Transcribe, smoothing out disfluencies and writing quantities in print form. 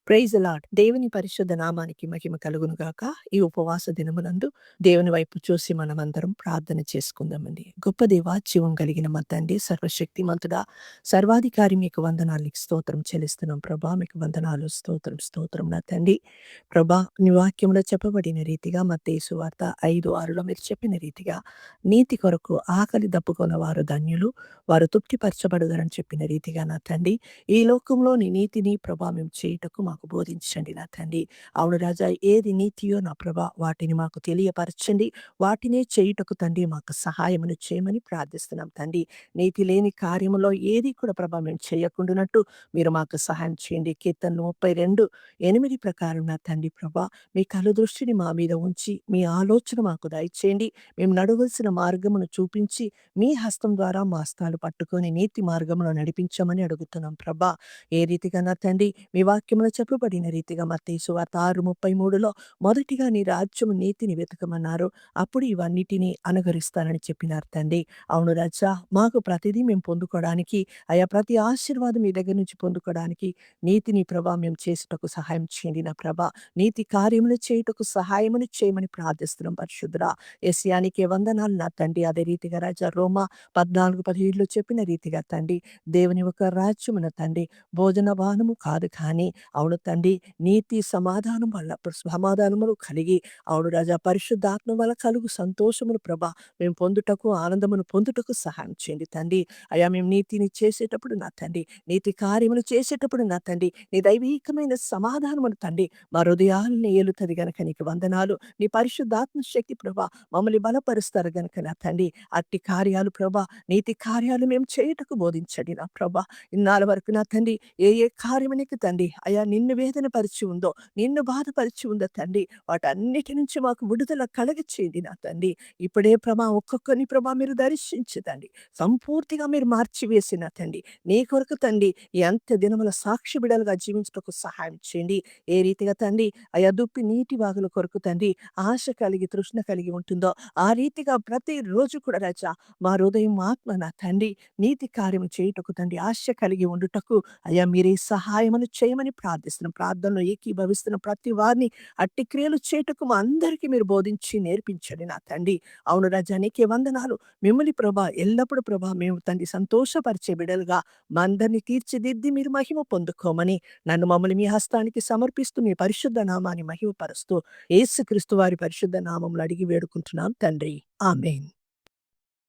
Praise the lord. దేవుని పరిశుద్ధ నామానికి మహిమ కలుగును గాక. ఈ ఉపవాస దినమునందు దేవుని వైపు చూసి మనమందరం ప్రార్థన చేసుకుందామండి. గొప్ప దేవా, జీవం కలిగిన మా తండ్రి, సర్వశక్తిమంతుడా, సర్వాధికారి, మీకు వందనాలు, నీకు స్తోత్రం చెల్లిస్తున్నాం ప్రభా. మీకు వందనాలు, స్తోత్రం స్తోత్రం నా తండ్రి. ప్రభా, నీ వాక్యంలో చెప్పబడిన రీతిగా మత్తయి సువార్త 5:6లో మీరు చెప్పిన రీతిగా నీతి కొరకు ఆకలి దప్పుకొన్న వారు ధన్యులు, వారు తృప్తిపరచబడుదరని చెప్పిన రీతిగా నా తండ్రి, ఈ లోకంలో నీ నీతిని ప్రభా మేము చేయుటకు మాకు బోధించండి నా తండ్రి. అవును రాజా, ఏది నీతియో నా ప్రభా వాటిని మాకు తెలియపరచండి. వాటినే చేయుటకు తండ్రి మాకు సహాయమును చేయమని ప్రార్థిస్తున్నాం తండ్రి. నీతి లేని కార్యములో ఏది కూడా ప్రభా మేము చేయకుండానట్టు మీరు మాకు సహాయం చేయండి. కీర్తనలు 32:8 ప్రకారం నా తండ్రి ప్రభా, మీ కళ్ళు దృష్టిని మా మీద ఉంచి మీ ఆలోచన మాకు దయచేయండి. మేము నడవలసిన మార్గమును చూపించి మీ హస్తం ద్వారా మా హస్తాలు పట్టుకొని నీతి మార్గంలో నడిపించమని అడుగుతున్నాం ప్రభా. ఏ రీతిగా నా తండ్రి, మీ వాక్యములో చెప్పబడిన రీతిగా మత్తయి సువార్త 6:33లో మొదటిగా నీ రాజ్యము నీతిని వెతకమన్నారు, అప్పుడు ఇవన్నిటిని అనుగరిస్తానని చెప్పినారు తండ్రి. అవును రాజా, మాకు ప్రతిదీ మేము పొందుకోవడానికి, అయా ప్రతి ఆశీర్వాదం మీ దగ్గర నుంచి పొందుకోవడానికి నీతిని ప్రభా మేము చేసుటకు సహాయం చేయండి నా ప్రభా. నీతి కార్యములు చేయుటకు సహాయమును చేయమని ప్రార్థిస్తున్నాం పరిశుద్ధుడా. యెషయానికే వందనాలు నా తండ్రి. అదే రీతిగా రాజా రోమా 14:17లో చెప్పిన రీతిగా తండ్రి, దేవుని ఒక రాజ్యమున తండ్రి భోజన పానము కాదు కానీ, అవును తండ్రి, నీతి సమాధానం వల్ల సమాధానములు కలిగి, అవును రాజా, పరిశుద్ధాత్మ వల్ల కలుగు సంతోషమును ప్రభా మేము పొందుటకు, ఆనందమును పొందుటకు సహాయం చేయండి తండ్రి. అయా మేము నీతిని చేసేటప్పుడు నా తండ్రి, నీతి కార్యములు చేసేటప్పుడు నా తండ్రి, నీ దైవీకమైన సమాధానమును తండ్రి మా హృదయాలను ఏలుతుంది గనక నీకు వందనాలు. నీ పరిశుద్ధాత్మ శక్తి ప్రభా మమ్మల్ని బలపరుస్తారు గనక నా తండ్రి, అట్టి కార్యాలు ప్రభా, నీతి కార్యాలు మేము చేయుటకు బోధించండి నా ప్రభా. ఇన్నాళ్ళ వరకు నా తండ్రి, ఏ ఏ కార్యము నీకు తండ్రి అయా నిన్ను వేదన పరిచి ఉందో, నిన్ను బాధపరిచి ఉందో తండ్రి, వాటన్నిటి నుంచి మాకు విడుదల కలగచేయండి నా తండ్రి. ఇప్పుడే ప్రభా ఒక్కొక్కరిని ప్రభా మీరు దర్శించదండి, సంపూర్తిగా మీరు మార్చివేసిన తండ్రి, నీ కొరకు తండ్రి ఈ అంత్య దినముల సాక్షి బిడలుగా జీవించుటకు సహాయం చేయండి. ఏ రీతిగా తండ్రి అయా దుప్పి నీటి వాగుల కొరకు తండ్రి ఆశ కలిగి తృష్ణ కలిగి ఉంటుందో, ఆ రీతిగా ప్రతిరోజు కూడా రాజా మా హృదయం ఆత్మ నా తండ్రి నీతి కార్యము చేయుటకు తండ్రి ఆశ కలిగి ఉండుటకు అయ్యా మీరే సహాయమును చేయమని ప్రార్థిస్తున్నాం. ప్రార్థనలో ఏకీభవిస్తున్న ప్రతి వారిని అట్టి క్రియలు చేయుటకు మా అందరికీ మీరు బోధించి నేర్పించండి నా తండ్రి. అవును రాజా, నీకే వందనాలు. మిమ్మల్ని ప్రభా ఎల్లప్పుడు ప్రభా మేము తండ్రి సంతోషపరిచే బిడలుగా మా అందరినీ తీర్చిదిద్ది మీరు మహిమ పొందుకోమని, నన్ను మమ్మల్ని మీ హస్తానికి సమర్పిస్తూ మీ పరిశుద్ధ నామాన్ని మహిమపరుస్తూ యేసుక్రీస్తు వారి పరిశుద్ధ నామములో అడిగి వేడుకుంటున్నాం తండ్రి. ఆమేన్.